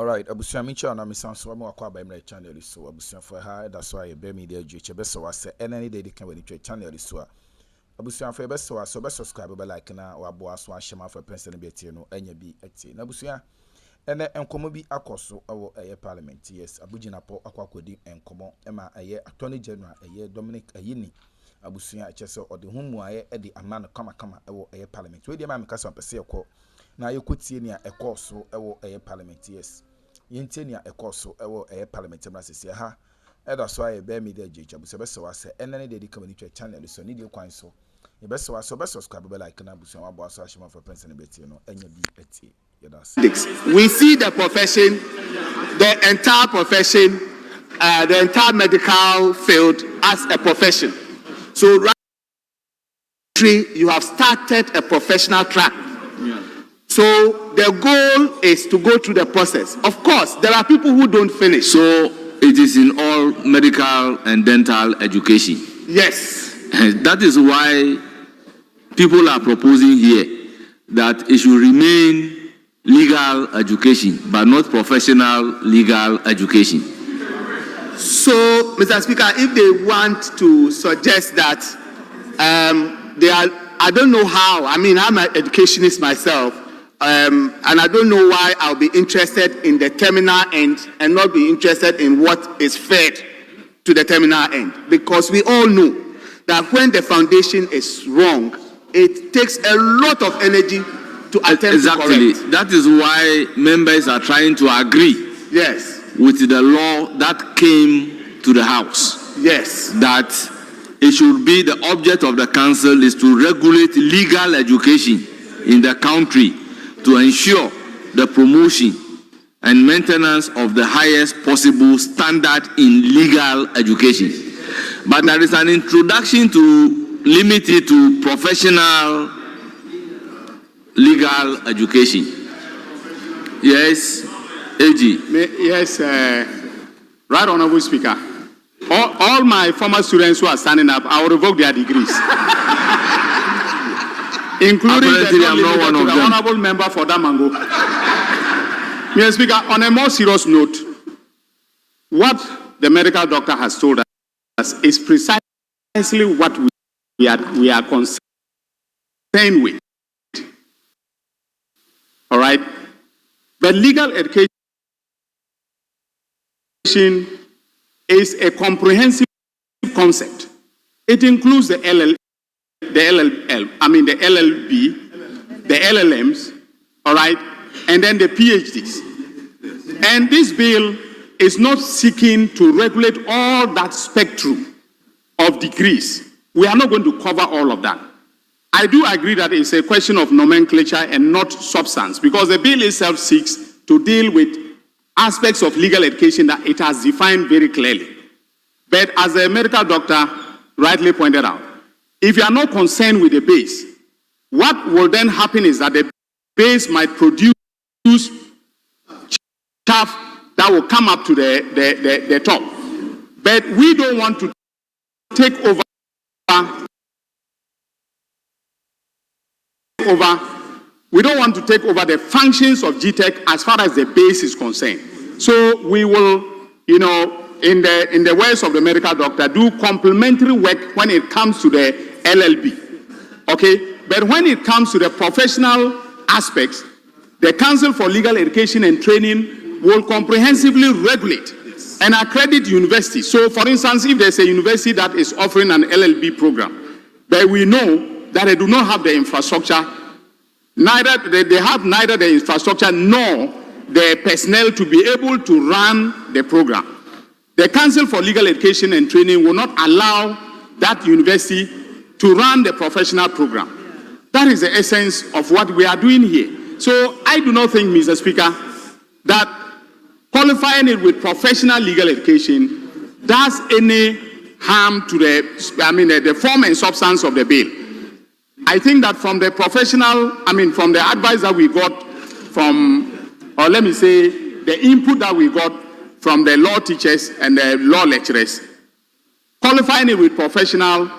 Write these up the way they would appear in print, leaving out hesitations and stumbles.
All right, Abusia Micha na misanso wa kwa ba mra channel so Abusia for ha that's why be media juche be so wase any day kan we channel so a Abusia for be so subscribe be like na wa bo aso ahema for person be tie no anya bi atie na Abusia ene enkomo bi akoso wo eye parliament yes Abu Jinapor akwakodi enkomo ema eye attorney general eye Dominic Ayine Abusia chese ode humu aye e di amano kama wo eye parliament we di ma meka so pese ekọ na yekotie ni a ekoso ewo eye parliament yes yente ni a ekoso ewo eye parliament na sese ha eda so aye be media jecha bu se be se wase enene de community channel so ni de kwan so e be se wase be subscribe be like na busu abo aso ahema for person be tie no enya bi etie yedas. We see the profession, the entire profession, the entire medical field as a profession. So you have started a professional track. So the goal is to go through the process. Of course, there are people who don't finish. So it is in all medical and dental education. Yes. That is why people are proposing here that it should remain legal education, but not professional legal education. So, Mr. Speaker, if they want to suggest that they are, I don't know how. I mean, I'm an educationist myself. And I don't know why I'll be interested in the terminal end and not be interested in what is fed to the terminal end. Because we all know that when the foundation is wrong, it takes a lot of energy to attempt to correct. That is why members are trying to agree with the law that came to the House. Yes. That it should be the object of the council is to regulate legal education in the country to ensure the promotion and maintenance of the highest possible standard in legal education. But there is an introduction to limit it to professional legal education. Yes, AG. Yes, Right Honorable Speaker. All my former students who are standing up, I will revoke their degrees. Including the honorable member for Damango. Mr. Speaker, on a more serious note, what the medical doctor has told us is precisely what we are concerned with. All right? But legal education is a comprehensive concept. It includes the LLB, the LLMs, all right, and then the PhDs. And this bill is not seeking to regulate all that spectrum of degrees. We are not going to cover all of that. I do agree that it's a question of nomenclature and not substance, because the bill itself seeks to deal with aspects of legal education that it has defined very clearly. But as the medical doctor rightly pointed out, if you are not concerned with the base, what will then happen is that the base might produce chaff that will come up to the top. But we don't want to take over. We don't want to take over the functions of GTech as far as the base is concerned. So we will, in the words of the medical doctor, do complementary work when it comes to the LLB. Okay? But when it comes to the professional aspects, the Council for Legal Education and Training will comprehensively regulate and accredit universities. So, for instance, if there's a university that is offering an LLB program, but we know that they do not have the infrastructure, they have neither the infrastructure nor the personnel to be able to run the program, the Council for Legal Education and Training will not allow that university to run the professional program. That is the essence of what we are doing here. So I do not think, Mr. Speaker, that qualifying it with professional legal education does any harm to the form and substance of the bill. I think that from the from the advice that we got from, or let me say, the input that we got from the law teachers and the law lecturers, qualifying it with professional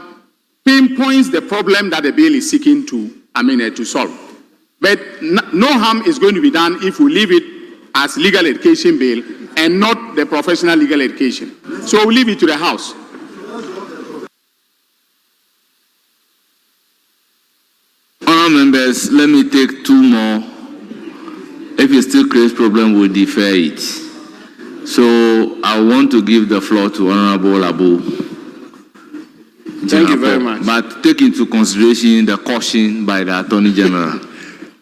pinpoints the problem that the bill is seeking to solve. But no harm is going to be done if we leave it as legal education bill and not the professional legal education. So we'll leave it to the House. Honourable members, let me take two more. If it still creates problem, we'll defer it. So I want to give the floor to Honourable Abu Jinapor. Thank you very much. But take into consideration the caution by the Attorney General.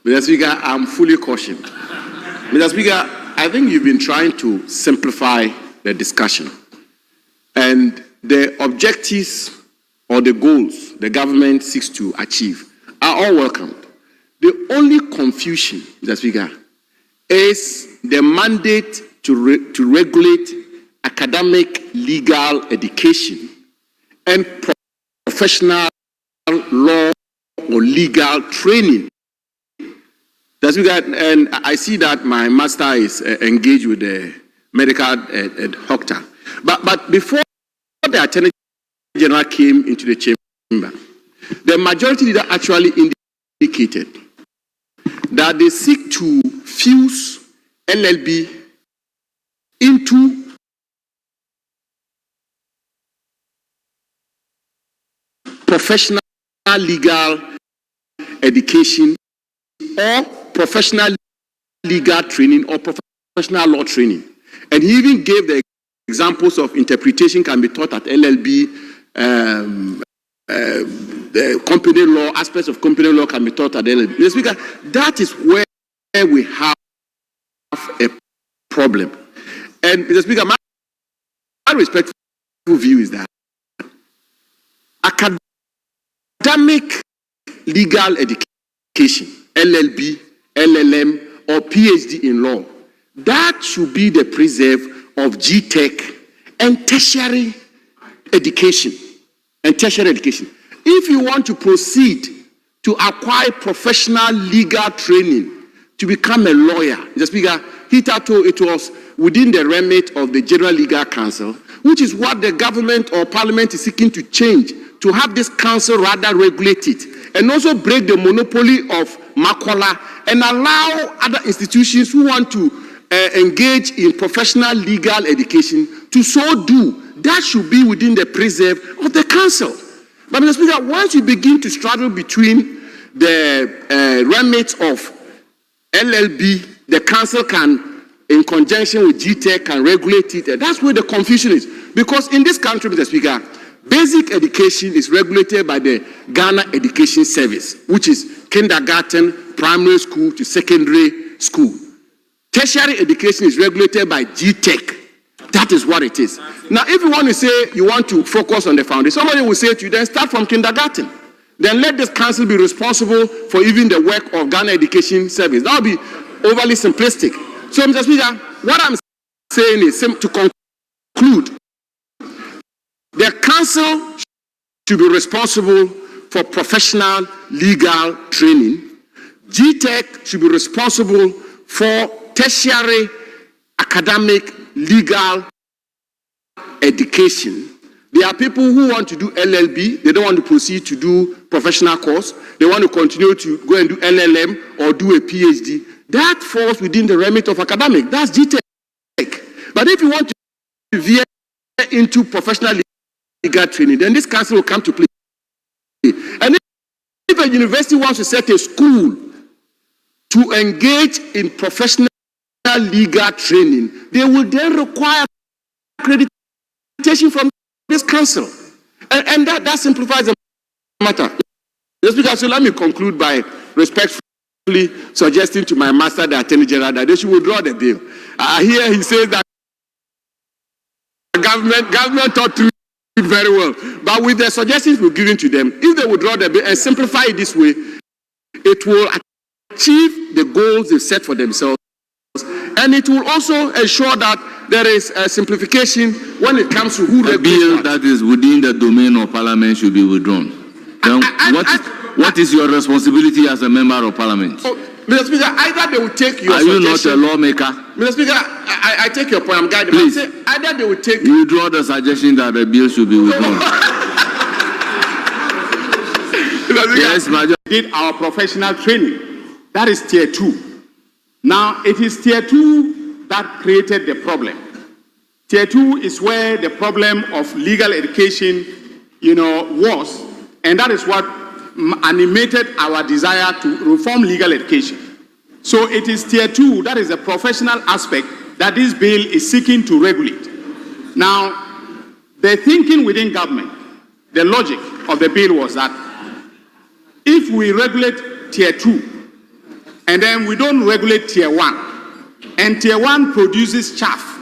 Mr. Speaker, I'm fully cautioned. Mr. Speaker, I think you've been trying to simplify the discussion. And the objectives or the goals the government seeks to achieve are all welcomed. The only confusion, Mr. Speaker, is the mandate to regulate academic legal education and professional law or legal training. That's because, and I see that my master is engaged with the medical doctor. But before the Attorney General came into the chamber, the majority leader actually indicated that they seek to fuse LLB into professional legal education or professional legal training or professional law training. And he even gave the examples of interpretation can be taught at LLB, the company law, aspects of company law can be taught at LLB. Mr. Speaker, that is where we have a problem. And Mr. Speaker, my respectful view is that academic legal education, LLB, LLM, or PhD in law, that should be the preserve of GTech and tertiary education. If you want to proceed to acquire professional legal training to become a lawyer, Mr. Speaker, hitherto it was within the remit of the General Legal Council, which is what the government or parliament is seeking to change, to have this council rather regulate it, and also break the monopoly of Makola and allow other institutions who want to engage in professional legal education to so do. That should be within the preserve of the council. But Mr. Speaker, once you begin to straddle between the remits of LLB, the council can, in conjunction with GTech, can regulate it. That's where the confusion is. Because in this country, Mr. Speaker, basic education is regulated by the Ghana Education Service, which is kindergarten, primary school to secondary school. Tertiary education is regulated by GTech. That is what it is. Now, if you want to say you want to focus on the foundation, somebody will say to you, then start from kindergarten. Then let this council be responsible for even the work of Ghana Education Service. That would be overly simplistic. So, Mr. Speaker, what I'm saying is, to conclude, the council should be responsible for professional legal training. GTech should be responsible for tertiary academic legal education. There are people who want to do LLB, they don't want to proceed to do professional course, they want to continue to go and do LLM or do a PhD. That falls within the remit of academic. That's GTech. But if you want to veer into professional legal training, then this council will come to play. And if a university wants to set a school to engage in professional legal training, they will then require accreditation from this council. And that simplifies the matter. So let me conclude by respectfully suggesting to my master, the Attorney General, that they should withdraw the bill. Here he says that government thought through it very well. But with the suggestions we're giving to them, if they withdraw the bill and simplify it this way, it will achieve the goals they've set for themselves. And it will also ensure that there is a simplification when it comes to who regulates bill that is within the domain of parliament should be withdrawn. Then what is your responsibility as a member of parliament? Mr. Speaker, either they will take your Are you not a lawmaker? Mr. Speaker, I take your point. I'm guided. Please. Either they will take... You withdraw the suggestion that the bill should be withdrawn. Yes, Major. Did our professional training. That is tier 2. Now, it is tier 2 that created the problem. Tier 2 is where the problem of legal education, was, and that is what animated our desire to reform legal education. So it is Tier 2, that is the professional aspect, that this bill is seeking to regulate. Now, the thinking within government, the logic of the bill was that if we regulate Tier 2 and then we don't regulate Tier 1, and Tier 1 produces chaff,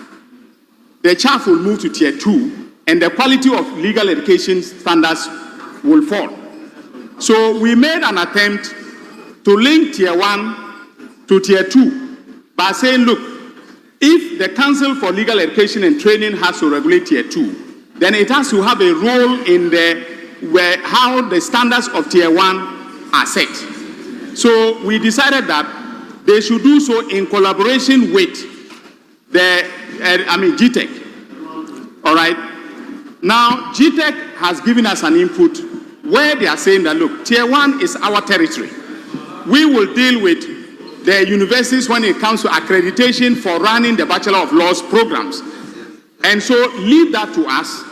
the chaff will move to Tier 2 and the quality of legal education standards will fall. So we made an attempt to link Tier 1 to Tier 2 by saying, look, if the Council for Legal Education and Training has to regulate Tier 2, then it has to have a role in how the standards of Tier 1 are set. So we decided that they should do so in collaboration with GTEC. All right. Now, GTEC has given us an input where they are saying that, look, Tier 1 is our territory. We will deal with the universities when it comes to accreditation for running the Bachelor of Laws programs. And so leave that to us,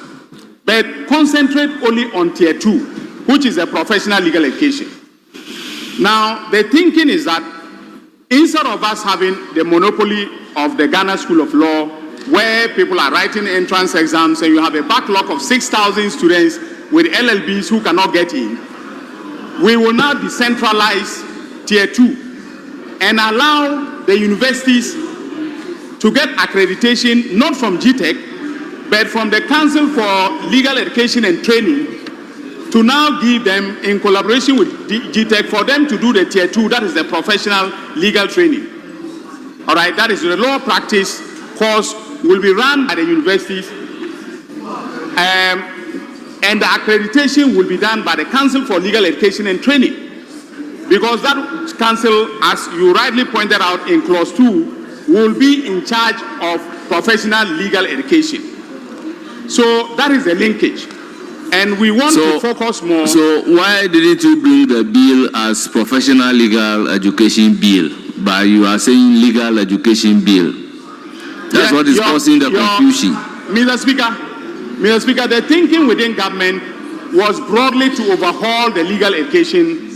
but concentrate only on Tier 2, which is a professional legal education. Now, the thinking is that instead of us having the monopoly of the Ghana School of Law, where people are writing entrance exams and you have a backlog of 6,000 students with LLBs who cannot get in, we will now decentralize Tier 2 and allow the universities to get accreditation not from GTEC, but from the Council for Legal Education and Training, to now give them, in collaboration with GTEC, for them to do the Tier 2, that is the professional legal training. All right, that is the law practice course will be run by the universities, and the accreditation will be done by the Council for Legal Education and Training. Because that council, as you rightly pointed out in clause 2, will be in charge of professional legal education. So that is the linkage. And we want to focus more. So why didn't you bring the bill as professional legal education bill, but you are saying legal education bill? That's what is causing the confusion. Mr. Speaker, the thinking within government was broadly to overhaul the legal education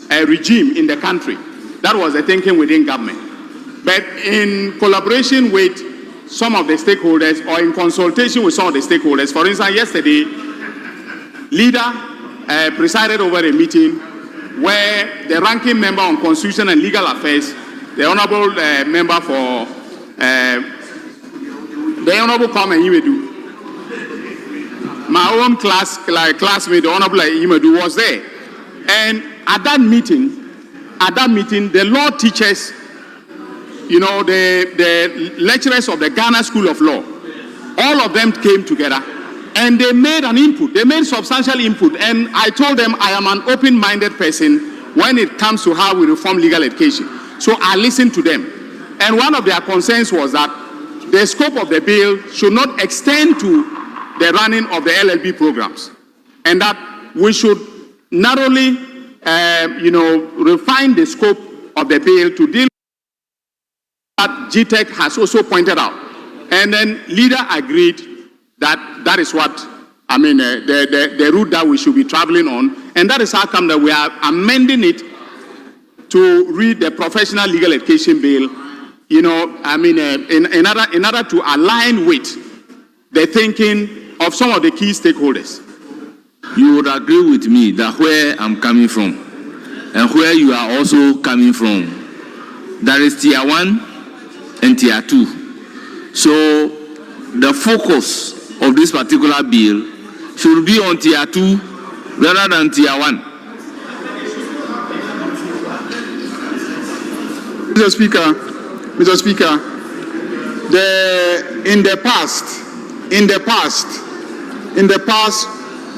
regime in the country. That was the thinking within government. But in collaboration with some of the stakeholders, or in consultation with some of the stakeholders, for instance, yesterday, leader presided over a meeting where the ranking member on Constitution and Legal Affairs, the honorable member for the honorable Kwame Imedu, my own classmate, the honorable Imedu, was there. And at that meeting, the law teachers, the lecturers of the Ghana School of Law, all of them came together and they made an input. They made substantial input. And I told them I am an open-minded person when it comes to how we reform legal education. So I listened to them. And one of their concerns was that the scope of the bill should not extend to the running of the LLB programs, and that we should narrowly, refine the scope of the bill to deal with what GTEC has also pointed out. And then leader agreed that that is what, the route that we should be traveling on, and that is how come that we are amending it to read the professional legal education bill, in order to align with the thinking of some of the key stakeholders. You would agree with me that where I'm coming from and where you are also coming from, there is Tier 1 and Tier 2. So the focus of this particular bill should be on Tier 2 rather than Tier 1. Mr. Speaker, in the past,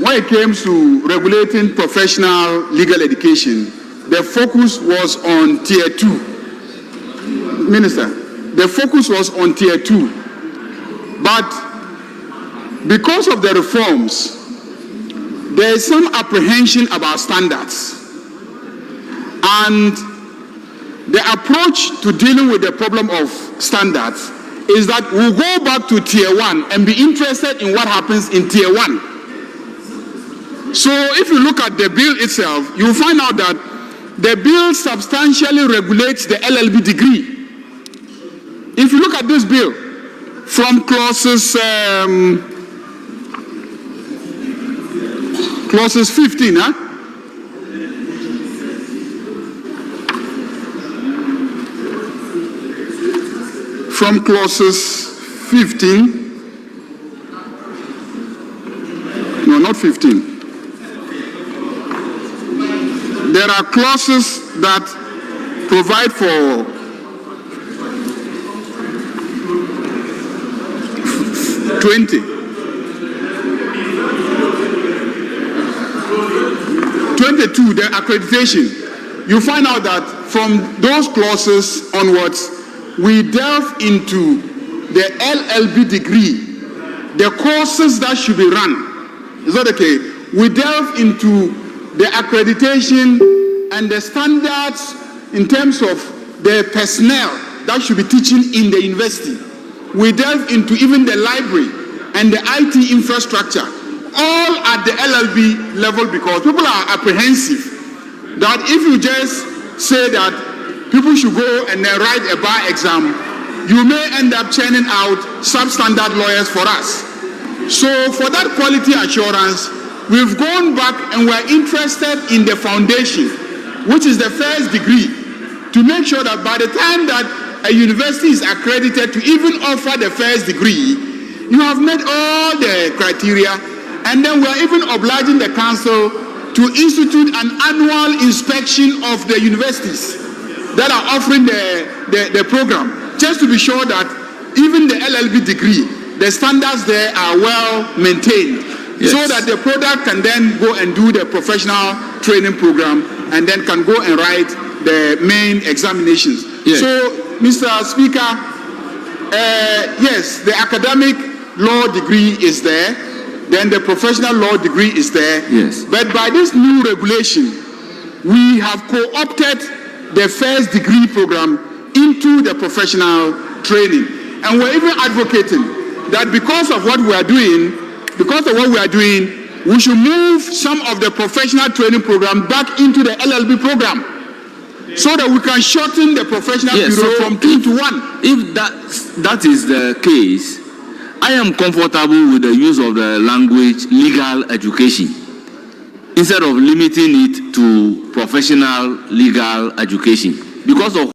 when it came to regulating professional legal education, the focus was on Tier 2. Minister, the focus was on Tier 2. But because of the reforms, there is some apprehension about standards. And the approach to dealing with the problem of standards is that we'll go back to tier 1 and be interested in what happens in tier 1. So if you look at the bill itself, you'll find out that the bill substantially regulates the LLB degree. If you look at this bill, from clauses 15, from clauses 15, no, not 15. There are clauses that provide for 22, the accreditation. You find out that from those clauses onwards, we delve into the LLB degree, the courses that should be run. Is that okay? We delve into the accreditation and the standards in terms of the personnel that should be teaching in the university. We delve into even the library and the IT infrastructure, all at the LLB level, because people are apprehensive that if you just say that people should go and then write a bar exam, you may end up churning out substandard lawyers for us. So for that quality assurance, we've gone back and we're interested in the foundation, which is the first degree, to make sure that by the time that a university is accredited to even offer the first degree, you have met all the criteria, and then we're even obliging the council to institute an annual inspection of the universities that are offering the program, just to be sure that even the LLB degree, the standards there are well maintained. Yes. So that the product can then go and do the professional training program and then can go and write the main examinations. Yes. So, Mr. Speaker, yes, the academic law degree is there, then the professional law degree is there. Yes. But by this new regulation, we have co-opted the first degree program into the professional training. And we're even advocating that because of what we are doing, we should move some of the professional training program back into the LLB program so that we can shorten the professional period from 2 to 1. If that is the case, I am comfortable with the use of the language legal education instead of limiting it to professional legal education because of